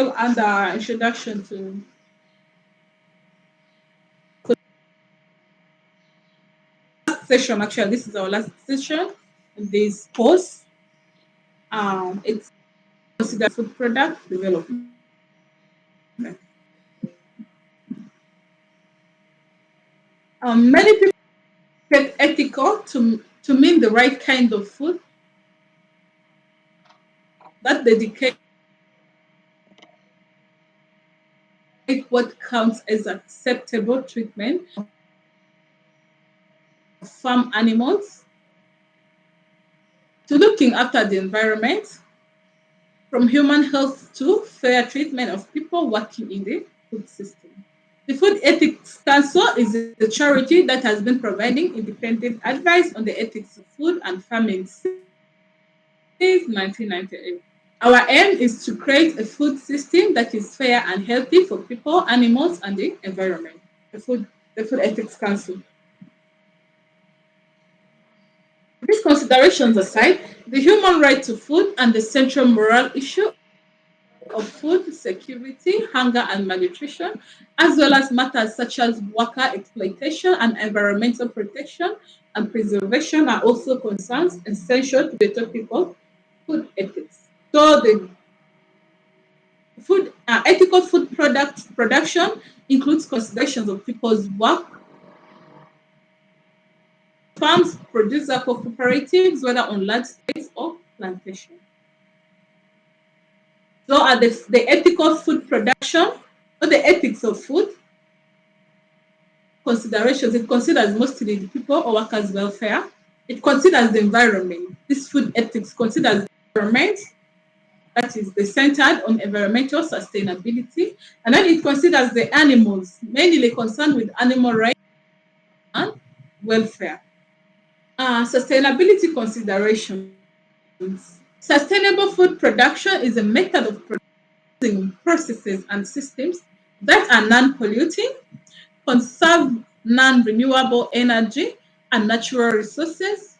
still under introduction to last session. Actually, this is our last session in this course. It's considered food product development. Many people get ethical to mean the right kind of food that dedicate what counts as acceptable treatment of farm animals to looking after the environment, from human health to fair treatment of people working in the food system. The Food Ethics Council is a charity that has been providing independent advice on the ethics of food and farming since 1998. Our aim is to create a food system that is fair and healthy for people, animals, and the environment. The Food Ethics Council. These considerations aside, the human right to food and the central moral issue of food security, hunger, and malnutrition, as well as matters such as worker exploitation and environmental protection and preservation, are also concerns essential to the topic of food ethics. So, the ethical food product production includes considerations of people's work, farms, producer cooperatives, whether on large scales or plantation. So, at the ethical food production or the ethics of food considerations, it considers mostly the people or workers' welfare. It considers the environment. This food ethics considers the environment, that is the centered on environmental sustainability, and then it considers the animals, mainly concerned with animal rights and welfare. Sustainability considerations. Sustainable food production is a method of producing processes and systems that are non-polluting, conserve non-renewable energy and natural resources,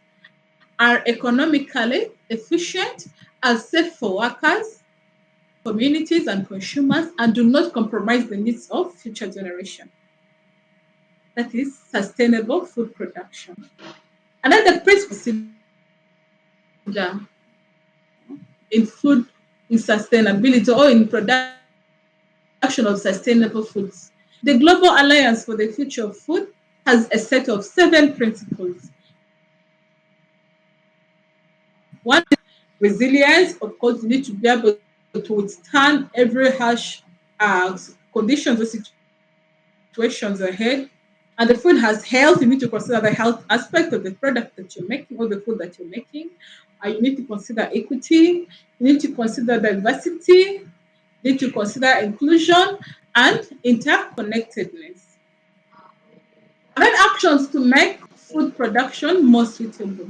are economically efficient, are safe for workers, communities, and consumers, and do not compromise the needs of future generations. That is sustainable food production. Another principle in food in sustainability or in production of sustainable foods. The Global Alliance for the Future of Food has a set of 7 principles. One is resilience. Of course, you need to be able to withstand every harsh uh, conditions or situations ahead. And the food has health. You need to consider the health aspect of the product that you're making or the food that you're making. You need to consider equity. You need to consider diversity. You need to consider inclusion and interconnectedness. And then actions to make food production more suitable.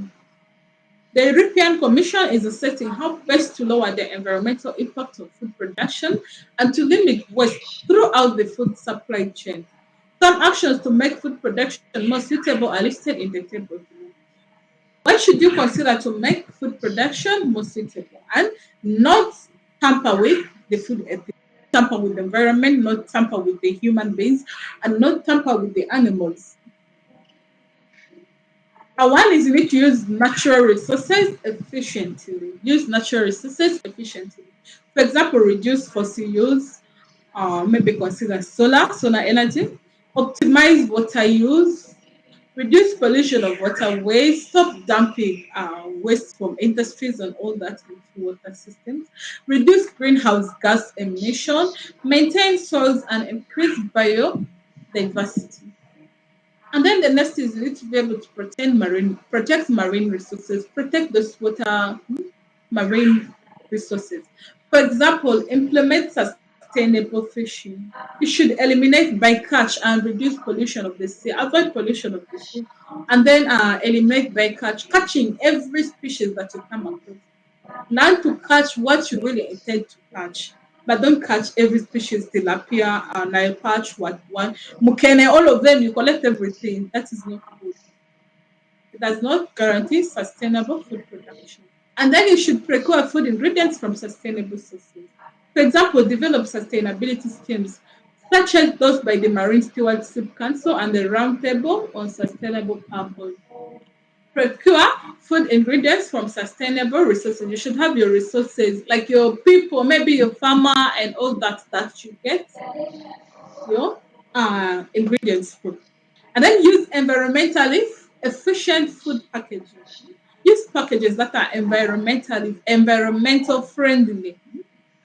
The European Commission is assessing how best to lower the environmental impact of food production and to limit waste throughout the food supply chain. Some actions to make food production more suitable are listed in the table below. What should you consider to make food production more suitable and not tamper with the food ethics, tamper with the environment, not tamper with the human beings, and not tamper with the animals? One is you need to use natural resources efficiently. Use natural resources efficiently. For example, reduce fossil use, maybe consider solar energy, optimize water use, reduce pollution of waterways, stop dumping waste from industries and all that into water systems, reduce greenhouse gas emission, maintain soils and increase biodiversity. And then the next is you need to be able to protect marine resources, protect those marine resources. For example, implement sustainable fishing. You should eliminate bycatch and reduce pollution of the sea, avoid pollution of the sea, and then eliminate bycatch, catching every species that you come across. Learn to catch what you really intend to catch. But don't catch every species, tilapia, Nile perch, what one, mukene, all of them, you collect everything. That is not good. It does not guarantee sustainable food production. And then you should procure food ingredients from sustainable sources. For example, develop sustainability schemes such as those by the Marine Stewardship Council and the Roundtable on Sustainable Palm Oil. Procure food ingredients from sustainable resources. You should have your resources, like your people, maybe your farmer and all that you get your ingredients from. And then use environmentally efficient food packaging. Use packages that are environmental friendly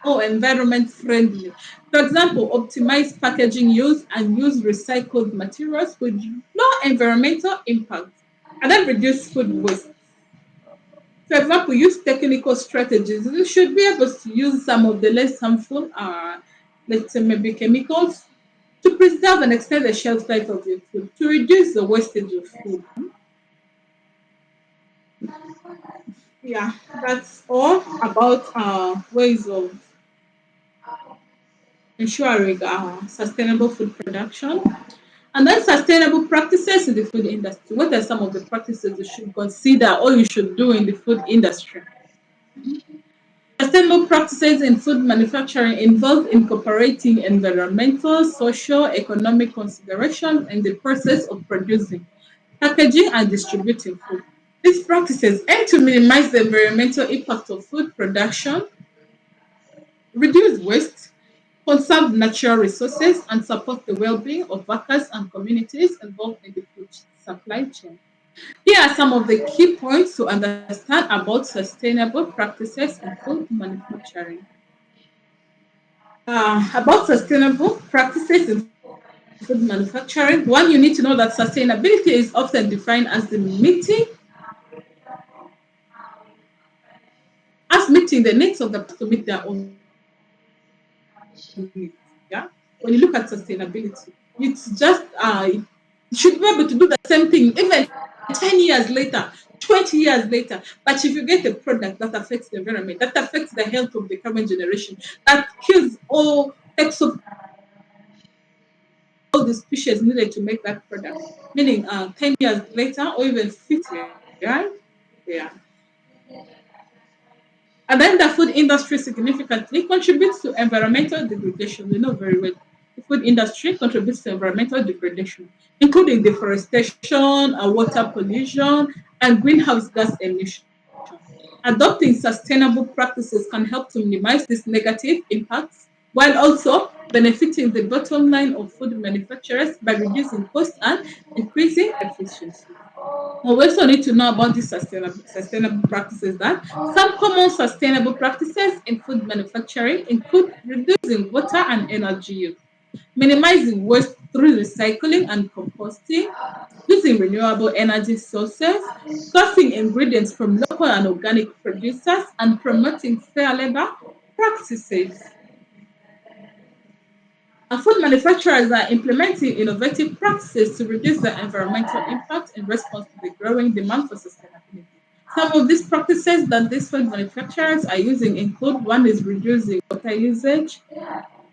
or environment friendly. For example, optimize packaging use and use recycled materials with low environmental impact. And then reduce food waste. For example, use technical strategies. You should be able to use some of the less harmful, let's say maybe chemicals, to preserve and extend the shelf life of your food, to reduce the wastage of food. Yeah, that's all about ways of ensuring sustainable food production. And then sustainable practices in the food industry. What are some of the practices you should consider or you should do in the food industry? Sustainable practices in food manufacturing involve incorporating environmental, social, economic considerations in the process of producing, packaging, and distributing food. These practices aim to minimize the environmental impact of food production, reduce waste, conserve natural resources, and support the well-being of workers and communities involved in the food supply chain. Here are some of the key points to understand about sustainable practices in food manufacturing. About sustainable practices in food manufacturing, one, you need to know that sustainability is often defined as meeting the needs of the to meet their own needs. Yeah. When you look at sustainability, it's just you should be able to do the same thing even 10 years later, 20 years later. But if you get a product that affects the environment, that affects the health of the current generation, that kills or takes up all the species needed to make that product, meaning 10 years later or even 50, right? Yeah. And then the food industry significantly contributes to environmental degradation. We know very well the food industry contributes to environmental degradation, including deforestation, water pollution, and greenhouse gas emissions. Adopting sustainable practices can help to minimize these negative impacts while also benefiting the bottom line of food manufacturers by reducing costs and increasing efficiency. We also need to know about these sustainable practices that some common sustainable practices in food manufacturing include reducing water and energy use, minimizing waste through recycling and composting, using renewable energy sources, sourcing ingredients from local and organic producers, and promoting fair labor practices. And food manufacturers are implementing innovative practices to reduce the environmental impact in response to the growing demand for sustainability. Some of these practices that these food manufacturers are using include one is reducing water usage,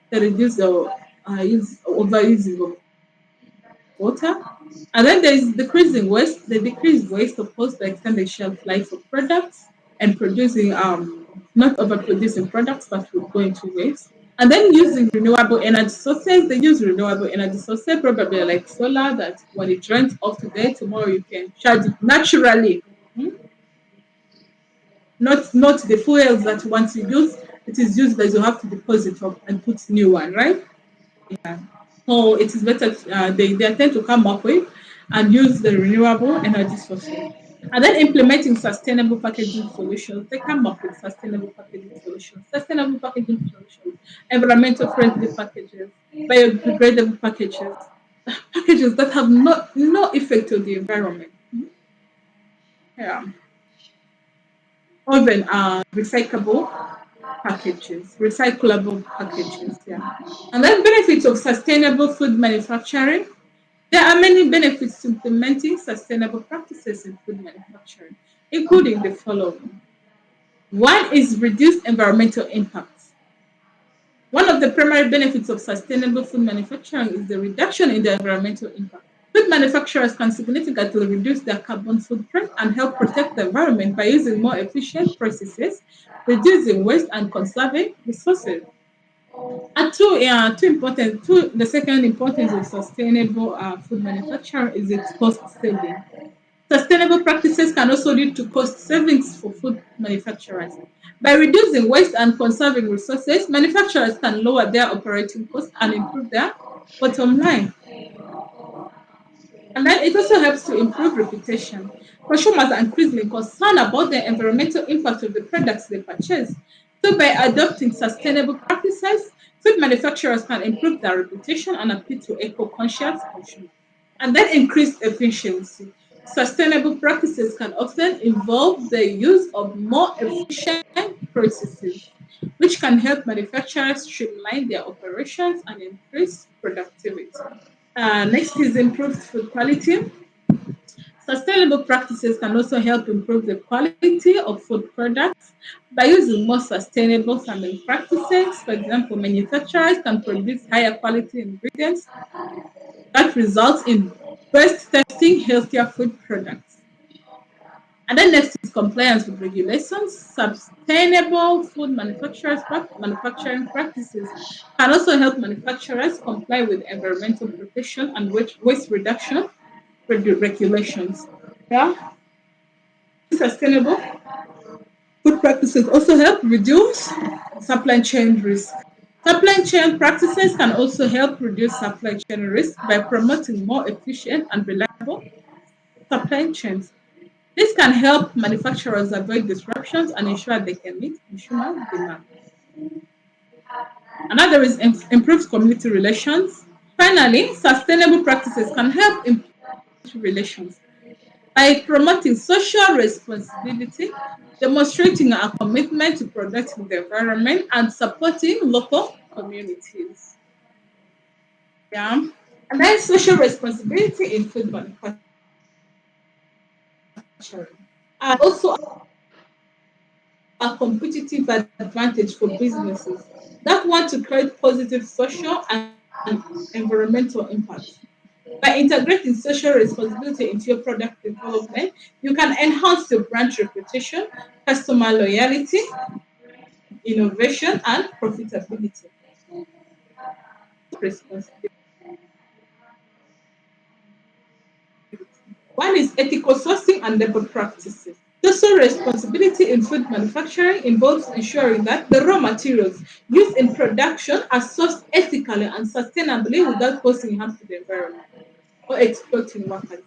they reduce the overusing of water. And then there's decreasing waste. They decrease waste, of course, to extend the shelf life of products and producing not overproducing products but would go into waste. And then using renewable energy sources, they use renewable energy sources, probably like solar, that when it runs off today, tomorrow you can charge it naturally. Hmm? Not the fuels that once you use, it is used that you have to deposit up and put new one, right? Yeah. So it is better they tend to come up with and use the renewable energy sources. And then implementing sustainable packaging solutions. They come up with sustainable packaging solutions, environmental friendly packages, biodegradable packages that have no effect on the environment. Yeah. Or even recyclable packages. Yeah. And then benefits of sustainable food manufacturing. There are many benefits to implementing sustainable practices in food manufacturing, including the following. One is reduced environmental impacts. One of the primary benefits of sustainable food manufacturing is the reduction in the environmental impact. Food manufacturers can significantly reduce their carbon footprint and help protect the environment by using more efficient processes, reducing waste, and conserving resources. And two, yeah, two important. Two, the second importance of sustainable food manufacture is its cost saving. Sustainable practices can also lead to cost savings for food manufacturers. By reducing waste and conserving resources, manufacturers can lower their operating costs and improve their bottom line. And then it also helps to improve reputation. Consumers are increasingly concerned about the environmental impact of the products they purchase. So, by adopting sustainable practices, food manufacturers can improve their reputation and appeal to eco conscious consumers. And then increased efficiency. Sustainable practices can often involve the use of more efficient processes, which can help manufacturers streamline their operations and increase productivity. Next is improved food quality. Sustainable practices can also help improve the quality of food products by using more sustainable farming practices. For example, manufacturers can produce higher quality ingredients that results in best testing healthier food products. And then next is compliance with regulations. Sustainable food manufacturing practices can also help manufacturers comply with environmental protection and waste reduction regulations. Yeah, sustainable food practices also help reduce supply chain risk. Supply chain practices can also help reduce supply chain risk by promoting more efficient and reliable supply chains. This can help manufacturers avoid disruptions and ensure they can meet consumer demand. Another is improved community relations. Finally, sustainable practices can help improve relations by promoting social responsibility, demonstrating our commitment to protecting the environment, and supporting local communities. Yeah. And then social responsibility in food manufacturing. Also a competitive advantage for businesses that want to create positive social and environmental impact. By integrating social responsibility into your product development, you can enhance your brand reputation, customer loyalty, innovation, and profitability. Responsibility. One is ethical sourcing and labor practices. Social responsibility in food manufacturing involves ensuring that the raw materials used in production are sourced ethically and sustainably without causing harm to the environment or exploiting workers.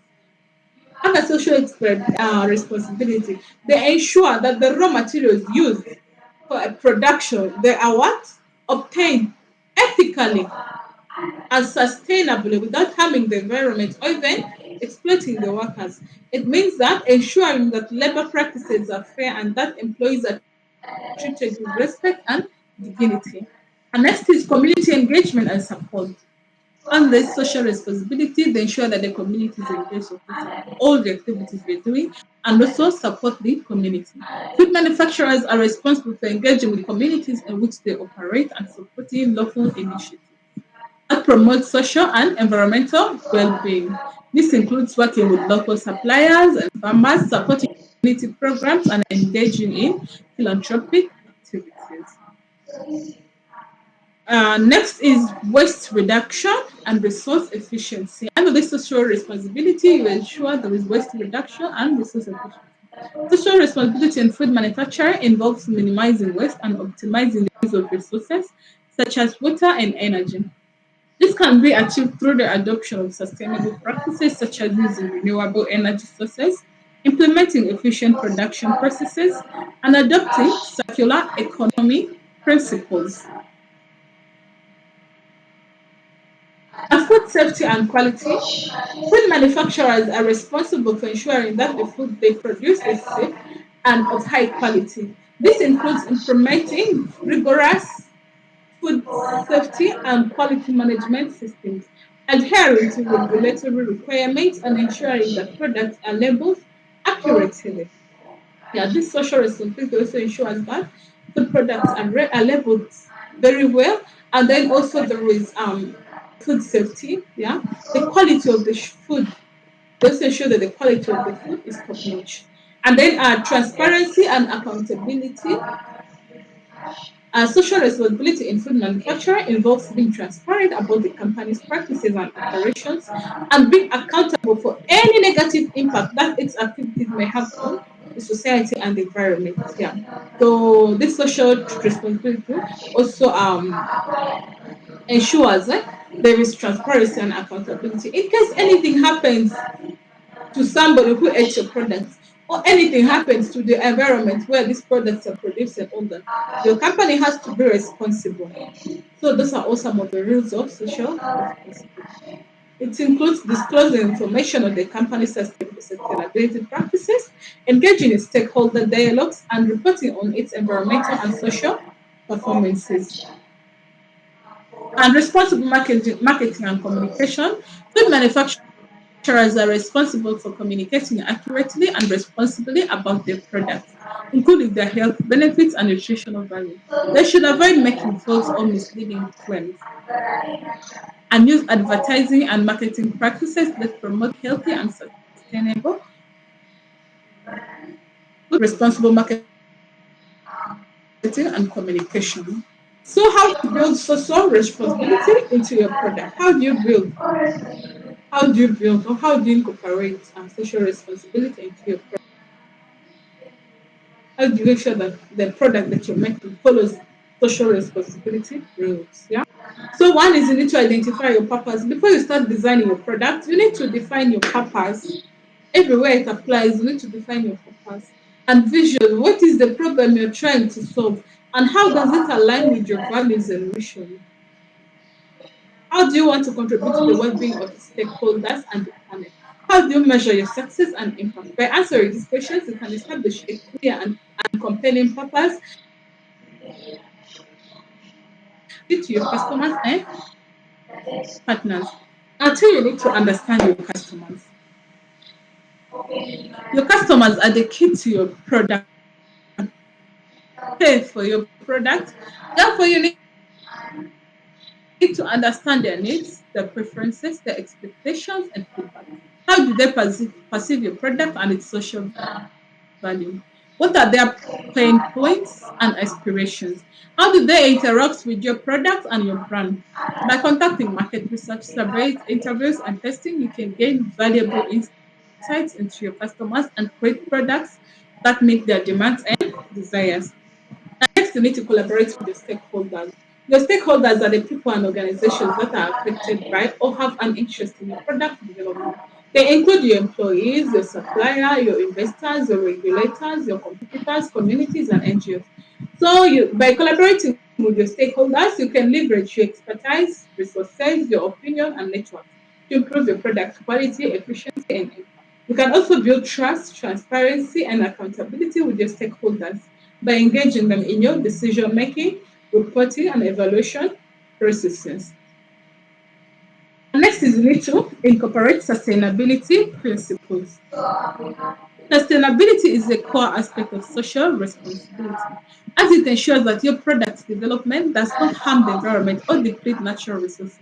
Under social responsibility, they ensure that the raw materials used for a production they are what obtained ethically and sustainably without harming the environment or even exploiting the workers. It means that ensuring that labor practices are fair and that employees are treated with respect and dignity. And next is community engagement and support. On this social responsibility, they ensure that the community is engaged in all the activities we're doing and also support the community. Food manufacturers are responsible for engaging with communities in which they operate and supporting local initiatives that promote social and environmental well-being. This includes working with local suppliers and farmers, supporting community programs, and engaging in philanthropic activities. Next is waste reduction and resource efficiency. Under this social responsibility, you ensure there is waste reduction and resource efficiency. Social responsibility in food manufacturing involves minimizing waste and optimizing the use of resources such as water and energy. This can be achieved through the adoption of sustainable practices such as using renewable energy sources, implementing efficient production processes, and adopting circular economy principles. Food safety and quality. Food manufacturers are responsible for ensuring that the food they produce is safe and of high quality. This includes implementing rigorous food safety and quality management systems, adhering to regulatory requirements, and ensuring that products are labeled accurately. Yeah, this social responsibility also ensures that food products are labeled very well, and then also there is food safety. Yeah, the quality of the food. They also ensure that the quality of the food is top notch, and then transparency and accountability. Social responsibility in food manufacturing involves being transparent about the company's practices and operations and being accountable for any negative impact that its activities may have on the society and the environment. Yeah. So this social responsibility also ensures there is transparency and accountability. In case anything happens to somebody who ate your products or anything happens to the environment where these products are produced and all that, your company has to be responsible. So those are all some of the rules of social responsibility. It includes disclosing information on the company's sustainability practices, engaging in stakeholder dialogues, and reporting on its environmental and social performances. And responsible marketing and communication. Food manufacturers are responsible for communicating accurately and responsibly about their products, including their health benefits and nutritional value. They should avoid making false or misleading claims and use advertising and marketing practices that promote healthy and sustainable, responsible marketing and communication. So, how to build social responsibility into your product? How do you build or how do you incorporate social responsibility into your product? How do you make sure that the product that you're making follows social responsibility rules? Yeah. So one is you need to identify your purpose. Before you start designing your product, you need to define your purpose. Everywhere it applies, you need to define your purpose and vision. What is the problem you're trying to solve? And how does it align with your values and mission? How do you want to contribute to the well-being of the stakeholders and the planet? How do you measure your success and impact? By answering these questions, you can establish a clear and compelling purpose to your customers and partners. Until you need to understand your customers. Your customers are the key to your product. Pay for your product. Therefore, you need to understand their needs, their preferences, their expectations, and feedback. How do they perceive your product and its social value? What are their pain points and aspirations? How do they interact with your product and your brand? By conducting market research surveys, interviews, and testing, you can gain valuable insights into your customers and create products that meet their demands and desires. Next, you need to collaborate with your stakeholders. Your stakeholders are the people and organizations that are affected by or have an interest in your product development. They include your employees, your supplier, your investors, your regulators, your competitors, communities, and NGOs. So, by collaborating with your stakeholders, you can leverage your expertise, resources, your opinion, and networks to improve your product quality, efficiency, and impact. You can also build trust, transparency, and accountability with your stakeholders by engaging them in your decision making, reporting, and evaluation processes. And next is you need to incorporate sustainability principles. Sustainability is a core aspect of social responsibility as it ensures that your product development does not harm the environment or deplete natural resources.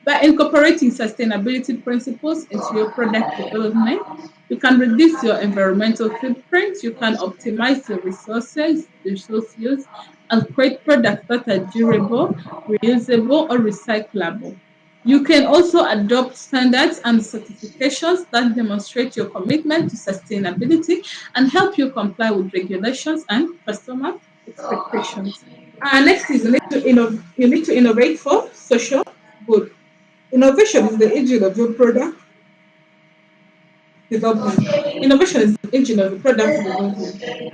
By incorporating sustainability principles into your product development, you can reduce your environmental footprint, you can optimize your resources, resource use, and create products that are durable, reusable, or recyclable. You can also adopt standards and certifications that demonstrate your commitment to sustainability and help you comply with regulations and customer expectations. Next is you need to innovate for social good. Innovation is the engine of your product development. Innovation is the engine of the product development.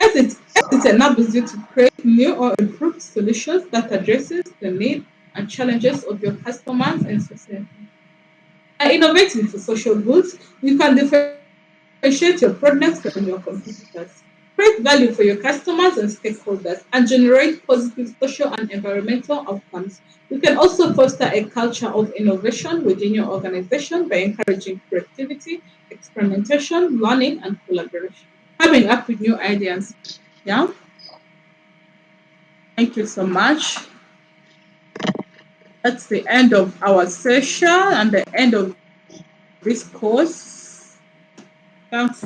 As it enables you to create new or improved solutions that addresses the needs and challenges of your customers and society. By innovating for social goods, you can differentiate your products from your competitors, create value for your customers and stakeholders, and generate positive social and environmental outcomes. You can also foster a culture of innovation within your organization by encouraging creativity, experimentation, learning, and collaboration. Coming up with new ideas. Yeah, thank you so much. That's the end of our session and the end of this course. Thanks